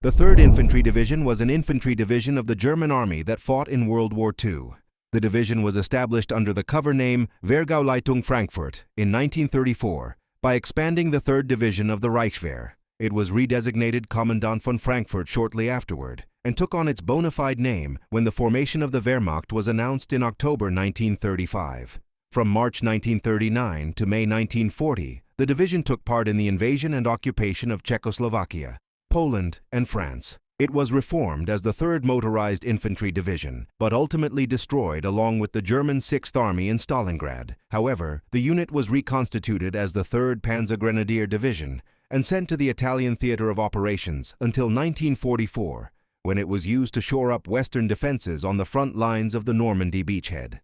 The 3rd Infantry Division was an infantry division of the German Army that fought in World War II. The division was established under the cover name Wehrgauleitung Frankfurt in 1934 by expanding the 3rd Division of the Reichswehr. It was redesignated Kommandant von Frankfurt shortly afterward and took on its bona fide name when the formation of the Wehrmacht was announced in October 1935. From March 1939 to May 1940, the division took part in the invasion and occupation of Czechoslovakia, Poland, and France. It was reformed as the 3rd Motorized Infantry Division, but ultimately destroyed along with the German 6th Army in Stalingrad. However, the unit was reconstituted as the 3rd Panzergrenadier Division and sent to the Italian theater of operations until 1944, when it was used to shore up Western defenses on the front lines of the Normandy beachhead.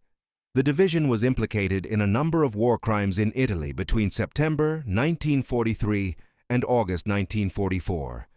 The division was implicated in a number of war crimes in Italy between September 1943 and August 1944.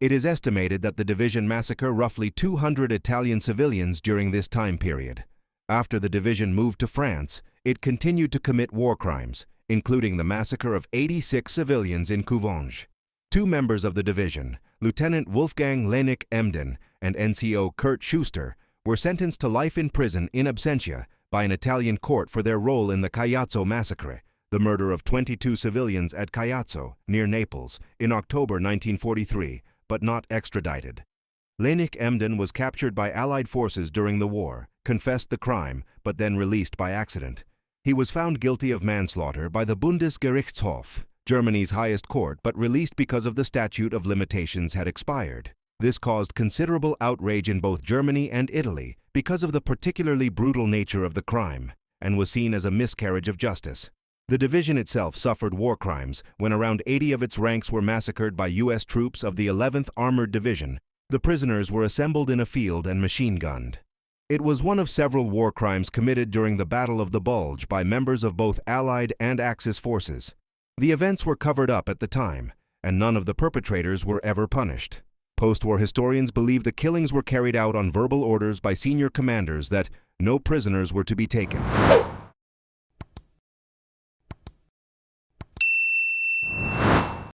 It is estimated that the division massacred roughly 200 Italian civilians during this time period. After the division moved to France, it continued to commit war crimes, including the massacre of 86 civilians in Couvanges. 2 members of the division, Lieutenant Wolfgang Lennig Emden and NCO Kurt Schuster, were sentenced to life in prison in absentia by an Italian court for their role in the Caiazzo massacre, the murder of 22 civilians at Caiazzo, near Naples, in October 1943, but not extradited. Lennig Emden was captured by Allied forces during the war, confessed the crime, but then released by accident. He was found guilty of manslaughter by the Bundesgerichtshof, Germany's highest court, but released because of the statute of limitations had expired. This caused considerable outrage in both Germany and Italy because of the particularly brutal nature of the crime, and was seen as a miscarriage of justice. The division itself suffered war crimes when around 80 of its ranks were massacred by U.S. troops of the 11th Armored Division. The prisoners were assembled in a field and machine-gunned. It was one of several war crimes committed during the Battle of the Bulge by members of both Allied and Axis forces. The events were covered up at the time, and none of the perpetrators were ever punished. Post-war historians believe the killings were carried out on verbal orders by senior commanders that no prisoners were to be taken.